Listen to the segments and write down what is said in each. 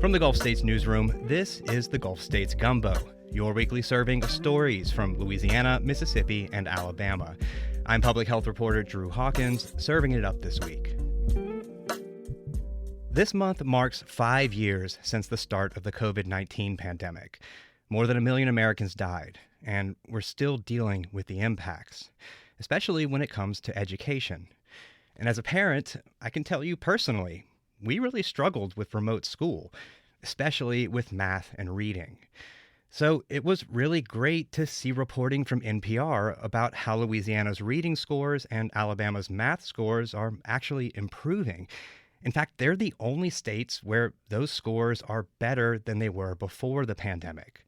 From the Gulf States newsroom, this is the Gulf States Gumbo, your weekly serving of stories from Louisiana, Mississippi, and Alabama. I'm public health reporter Drew Hawkins, serving it up this week. This month marks 5 years since the start of the COVID-19 pandemic. More than 1 million Americans died, and we're still dealing with the impacts, especially when it comes to education. And as a parent, I can tell you personally, we really struggled with remote school, especially with math and reading. So it was really great to see reporting from NPR about how Louisiana's reading scores and Alabama's math scores are actually improving. In fact, they're the only states where those scores are better than they were before the pandemic.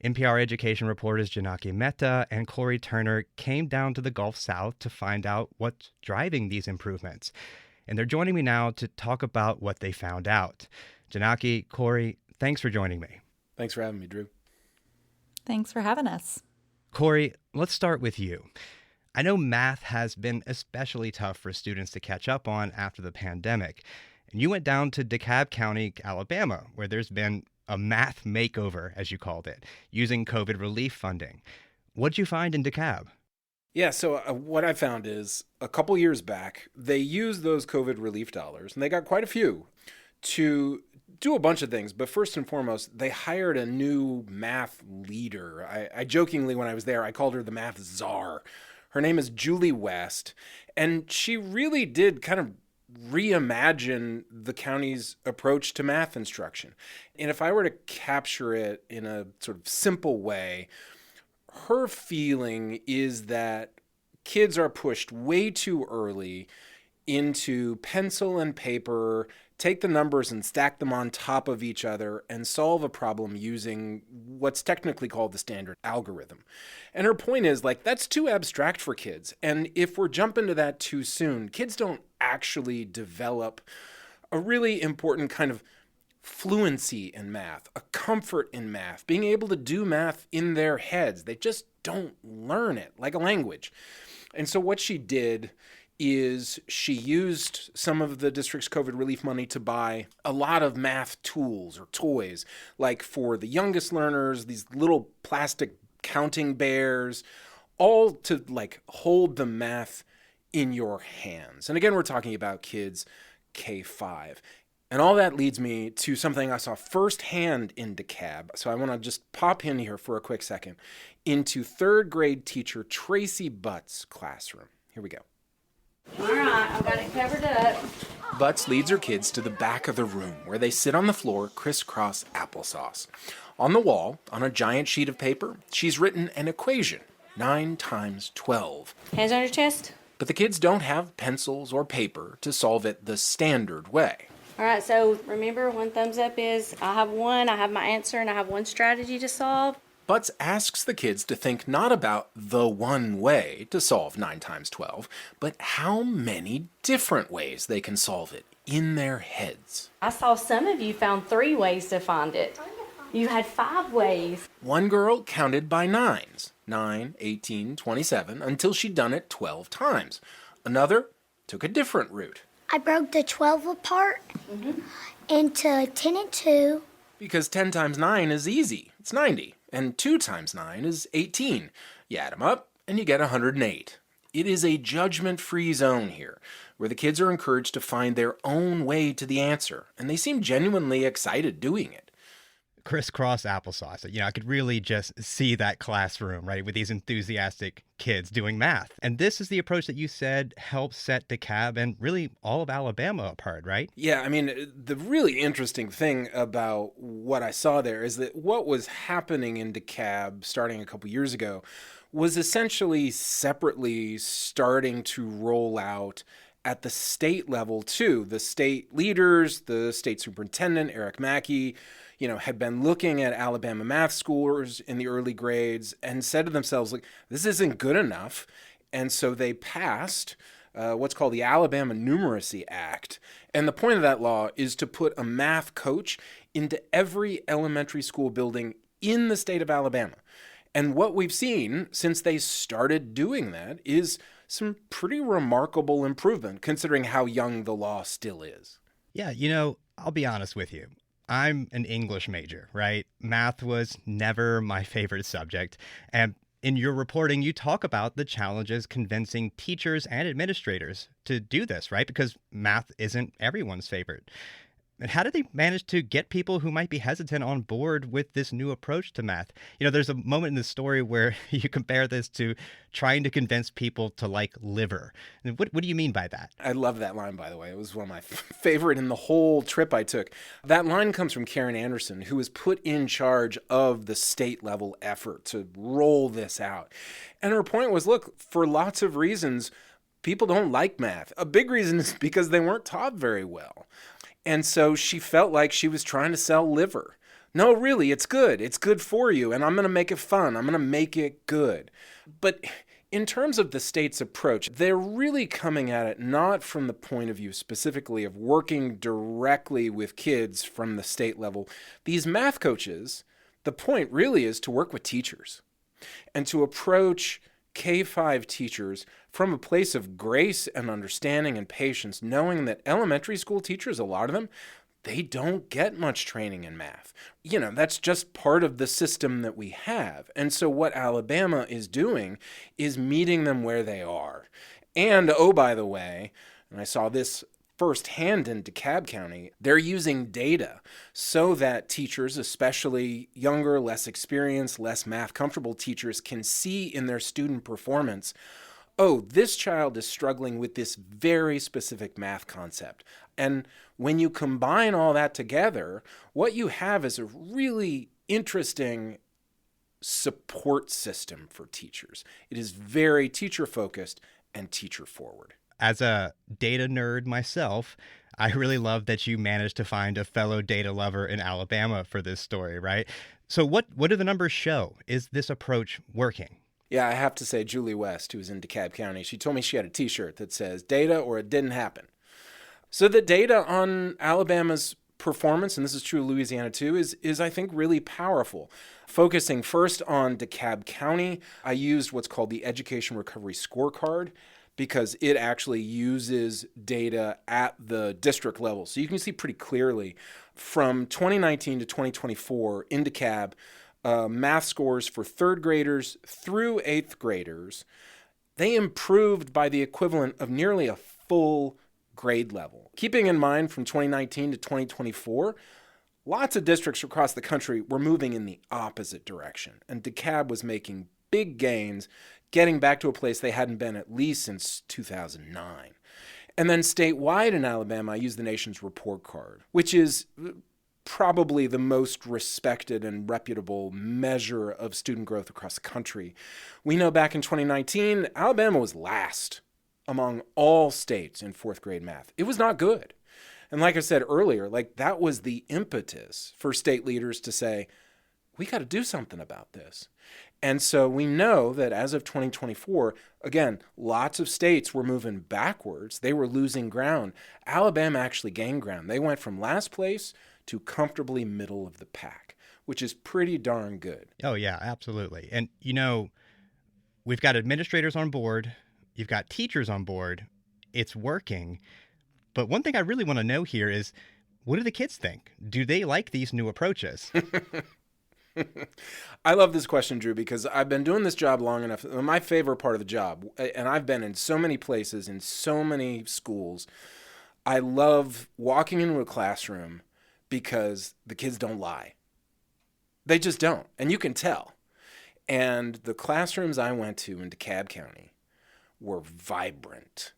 NPR education reporters Janaki Mehta and Corey Turner came down to the Gulf South to find out what's driving these improvements. And they're joining me now to talk about what they found out. Janaki, Corey, thanks for joining me. Thanks for having me, Drew. Thanks for having us. Corey, let's start with you. I know math has been especially tough for students to catch up on after the pandemic. And you went down to DeKalb County, Alabama, where there's been a math makeover, as you called it, using COVID relief funding. What'd you find in DeKalb? Yeah, so what I found is a couple years back, they used those COVID relief dollars, and they got quite a few, to do a bunch of things. But first and foremost, they hired a new math leader. I jokingly, when I was there, I called her the math czar. Her name is Julie West, and she really did kind of reimagine the county's approach to math instruction. And if I were to capture it in a sort of simple way, her feeling is that kids are pushed way too early into pencil and paper, take the numbers and stack them on top of each other and solve a problem using what's technically called the standard algorithm. And her point is, that's too abstract for kids. And if we're jumping to that too soon, kids don't actually develop a really important kind of fluency in math, a comfort in math, being able to do math in their heads. They just don't learn it like a language. And so what she did is she used some of the district's COVID relief money to buy a lot of math tools or toys, like for the youngest learners, these little plastic counting bears, all to hold the math in your hands. And again, we're talking about kids K-5. And all that leads me to something I saw firsthand in DeKalb. So I want to just pop in here for a quick second into third grade teacher Tracy Butt's classroom. Here we go. All right, I've got it covered up. Butts leads her kids to the back of the room where they sit on the floor crisscross applesauce. On the wall, on a giant sheet of paper, she's written an equation, 9 times 12. Hands on your chest. But the kids don't have pencils or paper to solve it the standard way. All right, so remember, one thumbs up is I have my answer, and I have one strategy to solve. Butts asks the kids to think not about the one way to solve 9 times 12, but how many different ways they can solve it in their heads. I saw some of you found 3 ways to find it. You had 5 ways. One girl counted by nines, 9, 18, 27, until she'd done it 12 times. Another took a different route. I broke the 12 apart into 10 and 2. Because 10 times 9 is easy. It's 90. And 2 times 9 is 18. You add them up, and you get 108. It is a judgment-free zone here, where the kids are encouraged to find their own way to the answer, and they seem genuinely excited doing it. Crisscross applesauce. I could really just see that classroom, right, with these enthusiastic kids doing math. And this is the approach that you said helps set DeKalb and really all of Alabama apart, right? Yeah, I mean, the really interesting thing about what I saw there is that what was happening in DeKalb starting a couple years ago was essentially separately starting to roll out at the state level too. The state leaders, the state superintendent, Eric Mackey, had been looking at Alabama math scores in the early grades and said to themselves, this isn't good enough. And so they passed what's called the Alabama Numeracy Act. And the point of that law is to put a math coach into every elementary school building in the state of Alabama. And what we've seen since they started doing that is some pretty remarkable improvement, considering how young the law still is. Yeah, I'll be honest with you. I'm an English major, right? Math was never my favorite subject. And in your reporting, you talk about the challenges convincing teachers and administrators to do this, right? Because math isn't everyone's favorite. And how did they manage to get people who might be hesitant on board with this new approach to math? There's a moment in the story where you compare this to trying to convince people to like liver. And what do you mean by that? I love that line, by the way. It was one of my favorite in the whole trip I took. That line comes from Karen Anderson, who was put in charge of the state level effort to roll this out. And her point was, look, for lots of reasons, people don't like math. A big reason is because they weren't taught very well. And so she felt like she was trying to sell liver. No, really, it's good. It's good for you, and I'm going to make it fun. I'm going to make it good. But in terms of the state's approach, they're really coming at it not from the point of view specifically of working directly with kids from the state level. These math coaches, the point really is to work with teachers and to approach K-5 teachers from a place of grace and understanding and patience, knowing that elementary school teachers, a lot of them, they don't get much training in math. That's just part of the system that we have. And so what Alabama is doing is meeting them where they are. And, oh, by the way, and I saw this firsthand in DeKalb County, they're using data so that teachers, especially younger, less experienced, less math comfortable teachers, can see in their student performance, oh, this child is struggling with this very specific math concept. And when you combine all that together, what you have is a really interesting support system for teachers. It is very teacher-focused and teacher-forward. As a data nerd myself, I really love that you managed to find a fellow data lover in Alabama for this story, right? So what do the numbers show? Is this approach working? Yeah, I have to say Julie West, who was in DeKalb County, she told me she had a t-shirt that says data or it didn't happen. So the data on Alabama's performance, and this is true of Louisiana too, is I think really powerful. Focusing first on DeKalb County, I used what's called the Education Recovery Scorecard because it actually uses data at the district level. So you can see pretty clearly from 2019 to 2024 in DeKalb, math scores for third graders through eighth graders, they improved by the equivalent of nearly a full grade level. Keeping in mind from 2019 to 2024, lots of districts across the country were moving in the opposite direction, and DeKalb was making big gains, getting back to a place they hadn't been at least since 2009. And then statewide in Alabama, I used the nation's report card, which is probably the most respected and reputable measure of student growth across the country. We know back in 2019, Alabama was last among all states in fourth grade math. It was not good. And like I said earlier, that was the impetus for state leaders to say, we got to do something about this. And so we know that as of 2024, again, lots of states were moving backwards. They were losing ground. Alabama actually gained ground. They went from last place to comfortably middle of the pack, which is pretty darn good. Oh, yeah, absolutely. And, we've got administrators on board. You've got teachers on board. It's working. But one thing I really want to know here is, what do the kids think? Do they like these new approaches? I love this question, Drew, because I've been doing this job long enough. My favorite part of the job, and I've been in so many places, in so many schools, I love walking into a classroom because the kids don't lie. They just don't, and you can tell. And the classrooms I went to in DeKalb County were vibrant.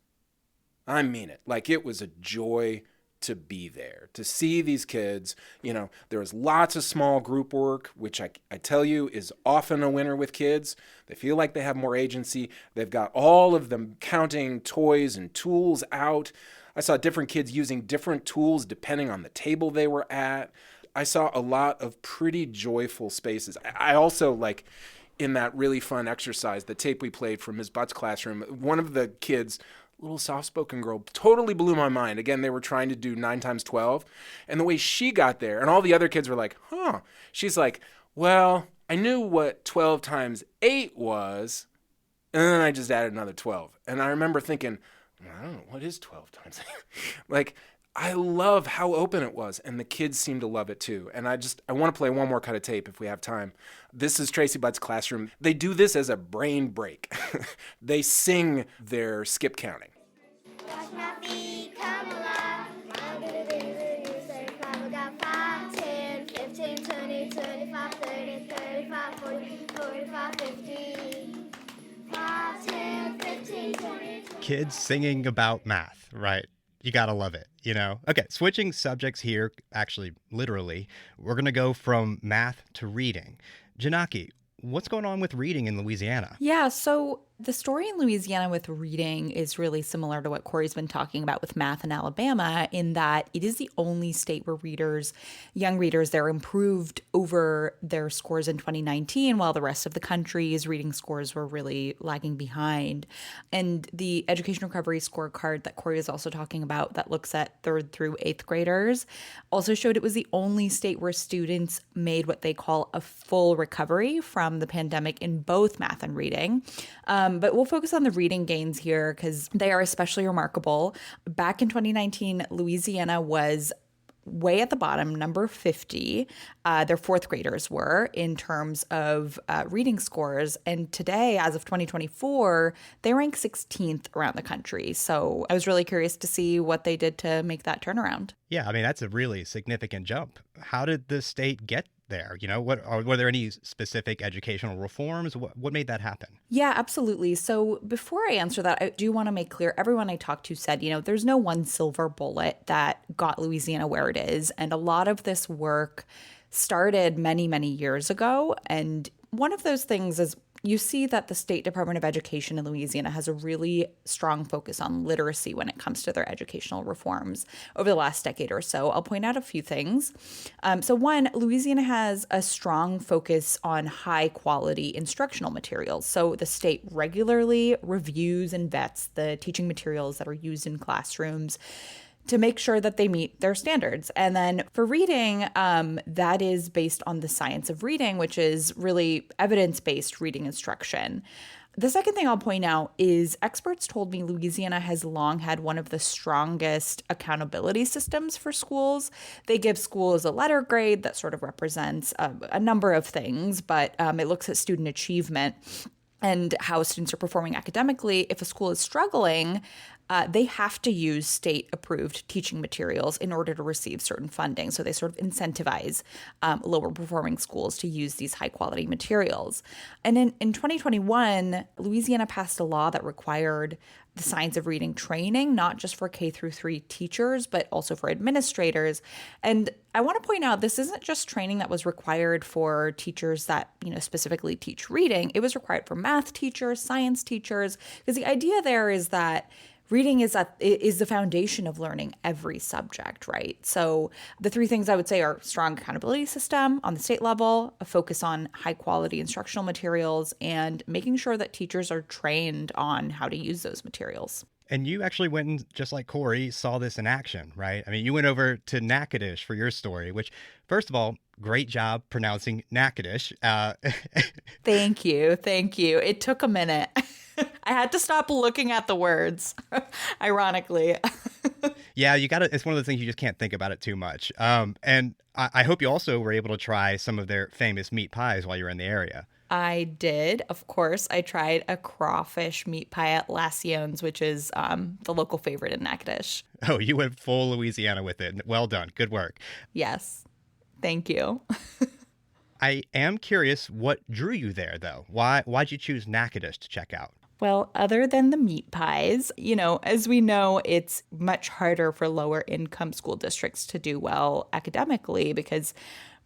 I mean it. It was a joy to be there, to see these kids. There was lots of small group work, which I tell you is often a winner with kids. They feel like they have more agency. They've got all of them counting toys and tools out. I saw different kids using different tools depending on the table they were at. I saw a lot of pretty joyful spaces. I also in that really fun exercise, the tape we played from Ms. Butt's classroom, one of the kids, little soft-spoken girl, totally blew my mind. Again, they were trying to do 9 times 12. And the way she got there, and all the other kids were like, huh. She's like, well, I knew what 12 times 8 was, and then I just added another 12. And I remember thinking, I don't know, what is 12 times 8? I love how open it was, and the kids seem to love it too. And I want to play one more cut of tape if we have time. This is Tracy Butt's classroom. They do this as a brain break. They sing their skip counting. Watch my feet come alive. I'm gonna do the use 35. I got 5, 10, 15, 20, 25, 30, 35, 40, 45, 50. 5, 10, 15, 20. Kids singing about math, right? You gotta love it, you know? Okay, switching subjects here, actually, literally, we're gonna go from math to reading. Janaki, what's going on with reading in Louisiana? Yeah, so the story in Louisiana with reading is really similar to what Corey's been talking about with math in Alabama, in that it is the only state where young readers, they're improved over their scores in 2019, while the rest of the country's reading scores were really lagging behind. And the education recovery scorecard that Corey is also talking about, that looks at 3rd through 8th graders, also showed it was the only state where students made what they call a full recovery from the pandemic in both math and reading. But we'll focus on the reading gains here because they are especially remarkable. Back in 2019, Louisiana was way at the bottom, number 50. Their 4th graders were in terms of reading scores. And today, as of 2024, they rank 16th around the country. So I was really curious to see what they did to make that turnaround. Yeah, I mean, that's a really significant jump. How did the state get there? You know, were there any specific educational reforms? What made that happen? Yeah, absolutely. So before I answer that, I do want to make clear, everyone I talked to said, there's no one silver bullet that got Louisiana where it is. And a lot of this work started many, many years ago. And one of those things is you see that the State Department of Education in Louisiana has a really strong focus on literacy when it comes to their educational reforms over the last decade or so. I'll point out a few things. So one, Louisiana has a strong focus on high quality instructional materials. So the state regularly reviews and vets the teaching materials that are used in classrooms to make sure that they meet their standards. And then for reading, that is based on the science of reading, which is really evidence-based reading instruction. The second thing I'll point out is experts told me Louisiana has long had one of the strongest accountability systems for schools. They give schools a letter grade that sort of represents a number of things, but it looks at student achievement and how students are performing academically. If a school is struggling, they have to use state-approved teaching materials in order to receive certain funding. So they sort of incentivize lower-performing schools to use these high-quality materials. And in 2021, Louisiana passed a law that required the science of reading training, not just for K through 3 teachers, but also for administrators. And I want to point out, this isn't just training that was required for teachers that, specifically teach reading. It was required for math teachers, science teachers, because the idea there is that reading is the foundation of learning every subject, right? So the 3 things I would say are strong accountability system on the state level, a focus on high quality instructional materials, and making sure that teachers are trained on how to use those materials. And you actually went and, just like Corey, saw this in action, right? I mean, you went over to Natchitoches for your story, which, first of all, great job pronouncing Natchitoches. Thank you. It took a minute. I had to stop looking at the words, ironically. Yeah, it's one of those things you just can't think about it too much. And I hope you also were able to try some of their famous meat pies while you were in the area. I did. Of course, I tried a crawfish meat pie at Lassione's, which is the local favorite in Natchitoches. Oh, you went full Louisiana with it. Well done. Good work. Yes. Thank you. I am curious what drew you there, though. Why'd you choose Natchitoches to check out? Well, other than the meat pies, as we know, it's much harder for lower income school districts to do well academically because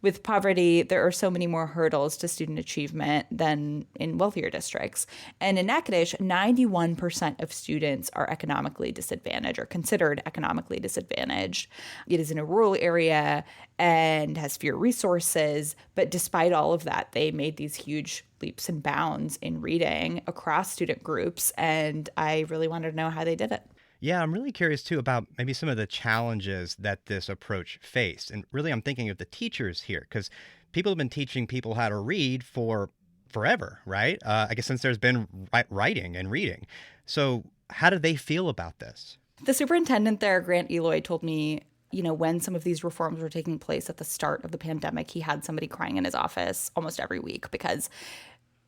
with poverty, there are so many more hurdles to student achievement than in wealthier districts. And in Natchitoches, 91% of students are economically disadvantaged or considered economically disadvantaged. It is in a rural area and has fewer resources. But despite all of that, they made these huge leaps and bounds in reading across student groups. And I really wanted to know how they did it. Yeah, I'm really curious, too, about maybe some of the challenges that this approach faced. And really, I'm thinking of the teachers here, because people have been teaching people how to read for forever, right? I guess since there's been writing and reading. So how do they feel about this? The superintendent there, Grant Eloy, told me, when some of these reforms were taking place at the start of the pandemic, he had somebody crying in his office almost every week because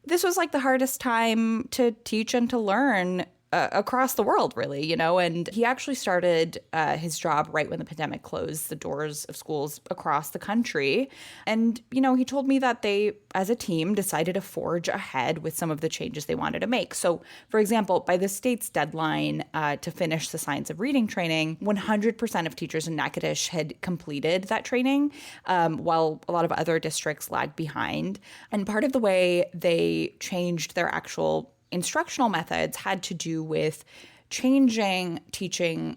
this was like the hardest time to teach and to learn across the world, really, and he actually started his job right when the pandemic closed the doors of schools across the country. And, he told me that they, as a team, decided to forge ahead with some of the changes they wanted to make. So, for example, by the state's deadline to finish the science of reading training, 100% of teachers in Natchitoches had completed that training, while a lot of other districts lagged behind. And part of the way they changed their actual instructional methods had to do with changing teaching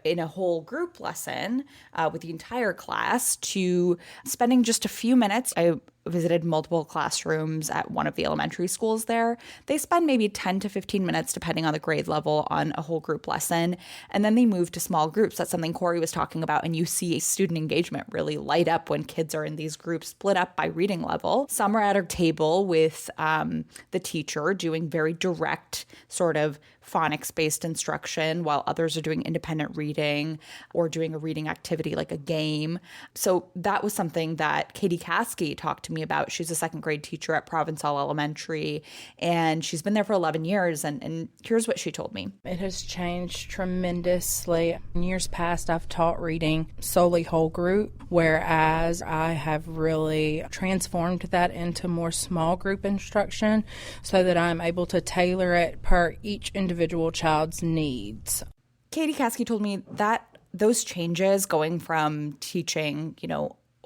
in a whole group lesson with the entire class to spending just a few minutes. I visited multiple classrooms at one of the elementary schools there. They spend maybe 10 to 15 minutes, depending on the grade level, on a whole group lesson. And then they move to small groups. That's something Corey was talking about. And you see student engagement really light up when kids are in these groups split up by reading level. Some are at a table with the teacher doing very direct sort of phonics-based instruction, while others are doing independent reading or doing a reading activity like a game. So that was something that Katie Caskey talked to me about. She's a second grade teacher at Provençal Elementary, and she's been there for 11 years. And here's what she told me. It has changed tremendously. In years past, I've taught reading solely whole group, whereas I have really transformed that into more small group instruction so that I'm able to tailor it per each individual child's needs. Katie Caskey told me that those changes going from teaching,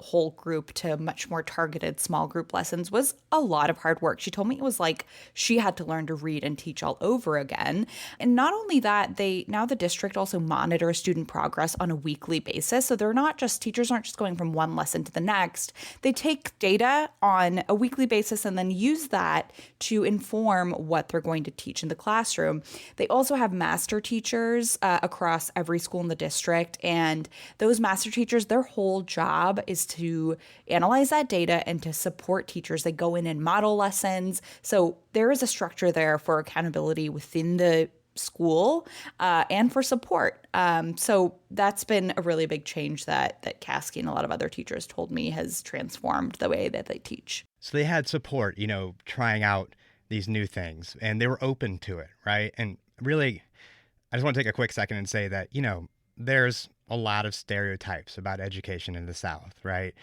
whole group to much more targeted small group lessons was a lot of hard work. She told me it was like she had to learn to read and teach all over again. And not only that, now the district also monitors student progress on a weekly basis. So teachers aren't just going from one lesson to the next. They take data on a weekly basis and then use that to inform what they're going to teach in the classroom. They also have master teachers across every school in the district. And those master teachers, their whole job is to analyze that data and to support teachers. They go in and model lessons. So there is a structure there for accountability within the school and for support. So that's been a really big change that Caskey and a lot of other teachers told me has transformed the way that they teach. So they had support, trying out these new things, and they were open to it, right? And really, I just want to take a quick second and say that, there's a lot of stereotypes about education in the South, right?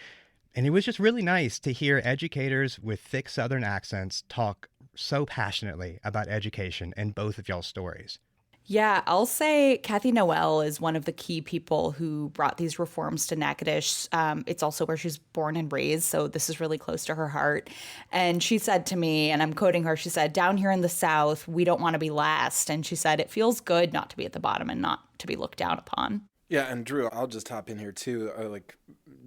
And it was just really nice to hear educators with thick Southern accents talk so passionately about education in both of y'all's stories. Yeah, I'll say Kathy Noel is one of the key people who brought these reforms to Natchitoches. It's also where she's born and raised, so this is really close to her heart. And she said to me, and I'm quoting her, she said, "Down here in the South, we don't want to be last." And she said, "It feels good not to be at the bottom and not to be looked down upon." Yeah, and Drew, I'll just hop in here too.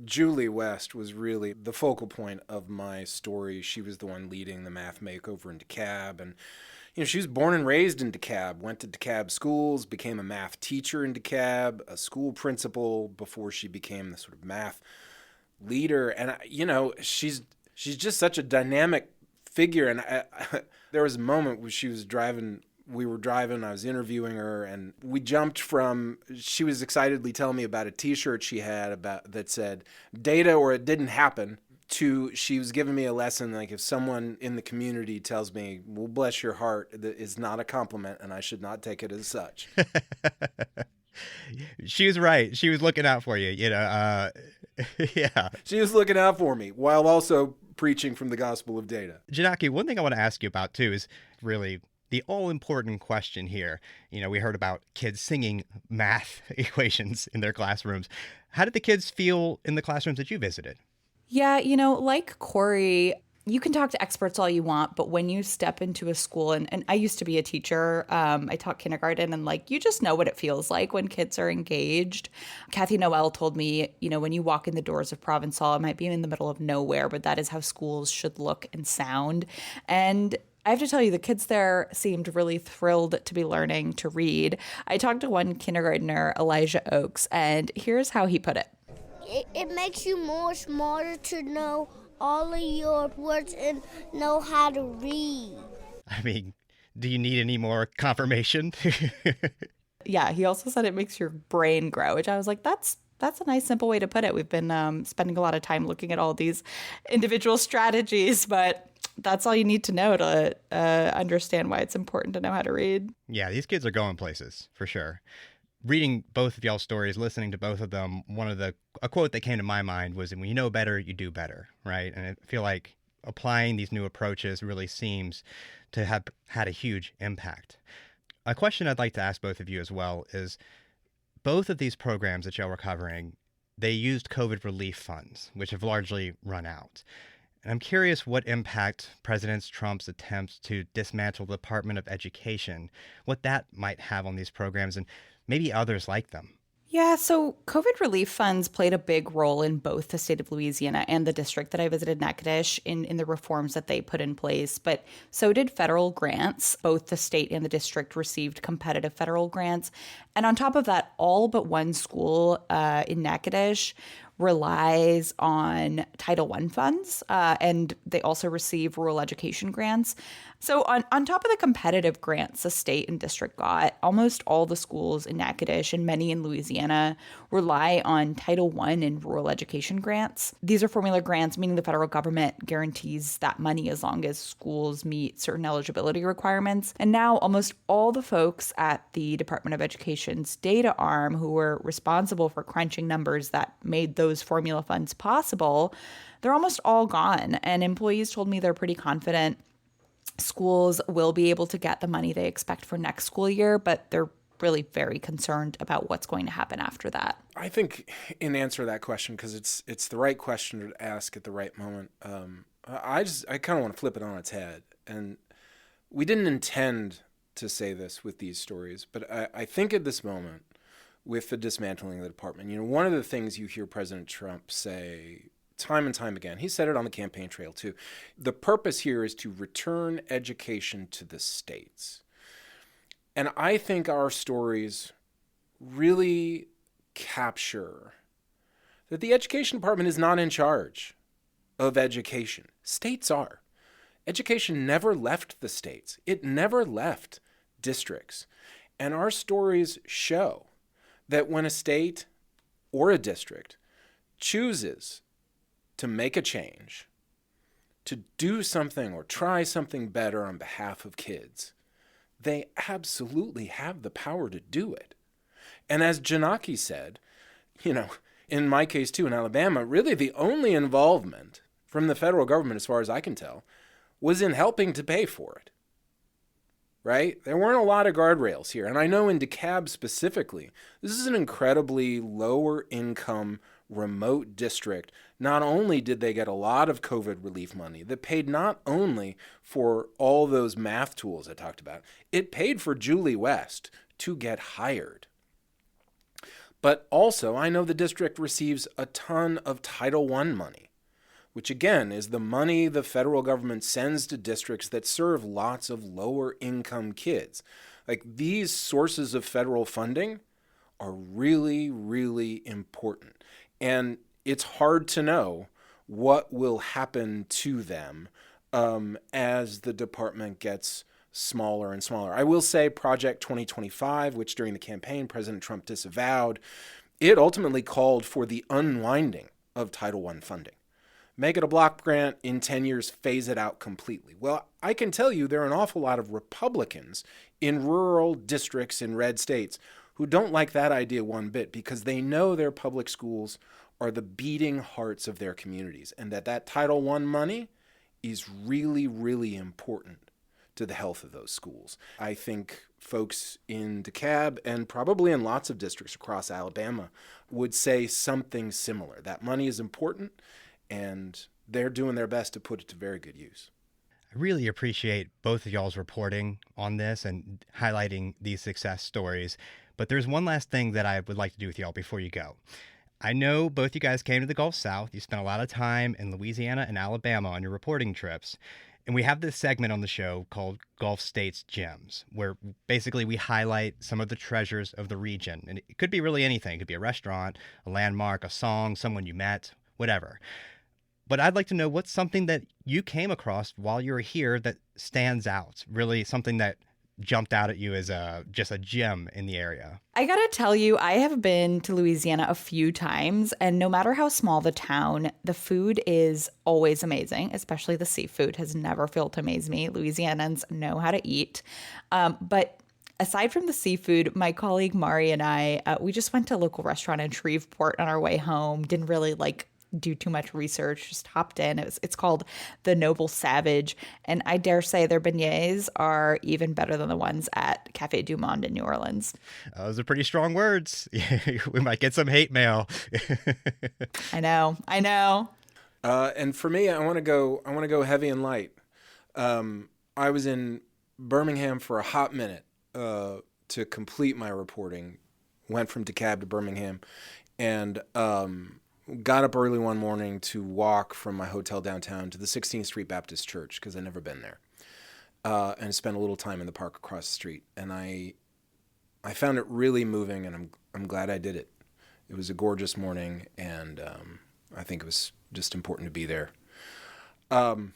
Julie West was really the focal point of my story. She was the one leading the math makeover in DeKalb, and she was born and raised in DeKalb, went to DeKalb schools, became a math teacher in DeKalb, a school principal before she became the sort of math leader. And she's just such a dynamic figure. And there was a moment when we were driving, I was interviewing her, and we jumped from, she was excitedly telling me about a t-shirt she had that said, "Data or it didn't happen," to she was giving me a lesson, like, if someone in the community tells me, "Well, bless your heart," that is not a compliment, and I should not take it as such. She was right. She was looking out for you, yeah. She was looking out for me while also preaching from the gospel of data. Janaki, one thing I want to ask you about, too, is really the all-important question here. We heard about kids singing math equations in their classrooms. How did the kids feel in the classrooms that you visited? Yeah, like Corey, you can talk to experts all you want, but when you step into a school, and I used to be a teacher, I taught kindergarten, and you just know what it feels like when kids are engaged. Kathy Noel told me, when you walk in the doors of Provençal, it might be in the middle of nowhere, but that is how schools should look and sound. And I have to tell you, the kids there seemed really thrilled to be learning to read. I talked to one kindergartner, Elijah Oakes, and here's how he put it. It makes you more smarter to know all of your words and know how to read. I mean, do you need any more confirmation? Yeah, he also said it makes your brain grow, which I was like, that's a nice, simple way to put it. We've been spending a lot of time looking at all these individual strategies, but that's all you need to know to understand why it's important to know how to read. Yeah, these kids are going places, for sure. Reading both of y'all's stories, listening to both of them, a quote that came to my mind was, when you know better, you do better, right? And I feel like applying these new approaches really seems to have had a huge impact. A question I'd like to ask both of you as well is, both of these programs that y'all were covering, they used COVID relief funds, which have largely run out. And I'm curious what impact President Trump's attempts to dismantle the Department of Education, what that might have on these programs and maybe others like them. Yeah, so COVID relief funds played a big role in both the state of Louisiana and the district that I visited, Natchitoches, in the reforms that they put in place. But so did federal grants. Both the state and the district received competitive federal grants. And on top of that, all but one school in Natchitoches relies on Title I funds, and they also receive rural education grants. So on top of the competitive grants the state and district got, almost all the schools in Natchitoches and many in Louisiana rely on Title I and rural education grants. These are formula grants, meaning the federal government guarantees that money as long as schools meet certain eligibility requirements. And now almost all the folks at the Department of Education's data arm who were responsible for crunching numbers that made those formula funds possible, they're almost all gone. And employees told me they're pretty confident schools will be able to get the money they expect for next school year, but they're really very concerned about what's going to happen after that. I think in answer to that question, because it's the right question to ask at the right moment, I kind of want to flip it on its head. And we didn't intend to say this with these stories, but I think at this moment, with the dismantling of the department, one of the things you hear President Trump say time and time again, he said it on the campaign trail too, the purpose here is to return education to the states. And I think our stories really capture that the education department is not in charge of education. States are. Education never left the states. It never left districts. And our stories show that when a state or a district chooses to make a change, to do something or try something better on behalf of kids, they absolutely have the power to do it. And as Janaki said, in my case too, in Alabama, really the only involvement from the federal government, as far as I can tell, was in helping to pay for it. Right? There weren't a lot of guardrails here. And I know in DeKalb specifically, this is an incredibly lower income, remote district. Not only did they get a lot of COVID relief money that paid not only for all those math tools I talked about, it paid for Julie West to get hired. But also, I know the district receives a ton of Title I money, which again is the money the federal government sends to districts that serve lots of lower income kids. Like, these sources of federal funding are really, really important. And it's hard to know what will happen to them as the department gets smaller and smaller. I will say Project 2025, which during the campaign President Trump disavowed, it ultimately called for the unwinding of Title I funding. Make it a block grant, in 10 years, phase it out completely. Well, I can tell you there are an awful lot of Republicans in rural districts in red states who don't like that idea one bit, because they know their public schools are the beating hearts of their communities, and that Title I money is really, really important to the health of those schools. I think folks in DeKalb and probably in lots of districts across Alabama would say something similar. That money is important, and they're doing their best to put it to very good use. I really appreciate both of y'all's reporting on this and highlighting these success stories. But there's one last thing that I would like to do with y'all before you go. I know both you guys came to the Gulf South. You spent a lot of time in Louisiana and Alabama on your reporting trips. And we have this segment on the show called Gulf States Gems, where basically we highlight some of the treasures of the region. And it could be really anything. It could be a restaurant, a landmark, a song, someone you met, whatever. But I'd like to know what's something that you came across while you were here that stands out, really something that jumped out at you as just a gem in the area? I gotta tell you, I have been to Louisiana a few times, and no matter how small the town, the food is always amazing, especially the seafood has never failed to amaze me. Louisianans know how to eat. But aside from the seafood, my colleague Mari and I, we just went to a local restaurant in Shreveport on our way home. Didn't really do too much research, just hopped in. It's called The Noble Savage, and I dare say their beignets are even better than the ones at Cafe Du Monde in New Orleans. Those are pretty strong words. We might get some hate mail. I know. And for me, I want to go heavy and light. I was in Birmingham for a hot minute to complete my reporting. Went from DeKalb to Birmingham, and got up early one morning to walk from my hotel downtown to the 16th Street Baptist Church because I'd never been there, and spent a little time in the park across the street. And I found it really moving, and I'm glad I did it. It was a gorgeous morning, and I think it was just important to be there. And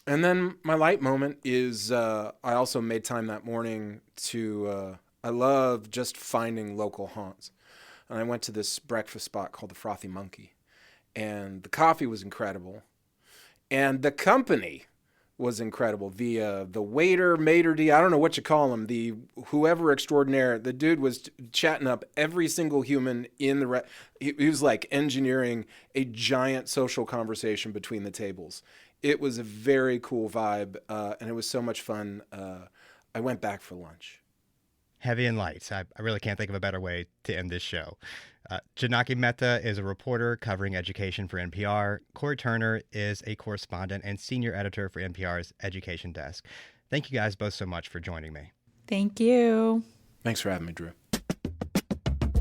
then my light moment is I also made time that morning to I love just finding local haunts. And I went to this breakfast spot called the Frothy Monkey. And the coffee was incredible. And the company was incredible. The waiter, maitre d', I don't know what you call him, the whoever extraordinaire, the dude was chatting up every single human in the... He was like engineering a giant social conversation between the tables. It was a very cool vibe, and it was so much fun. I went back for lunch. Heavy and light. I really can't think of a better way to end this show. Janaki Mehta is a reporter covering education for NPR. Corey Turner is a correspondent and senior editor for NPR's Education Desk. Thank you guys both so much for joining me. Thank you. Thanks for having me, Drew.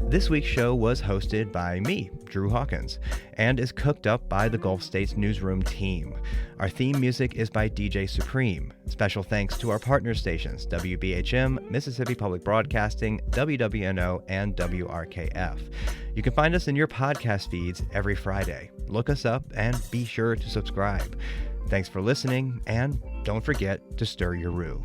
This week's show was hosted by me, Drew Hawkins, and is cooked up by the Gulf States Newsroom team. Our theme music is by DJ Supreme. Special thanks to our partner stations, WBHM, Mississippi Public Broadcasting, WWNO, and WRKF. You can find us in your podcast feeds every Friday. Look us up and be sure to subscribe. Thanks for listening, and don't forget to stir your roux.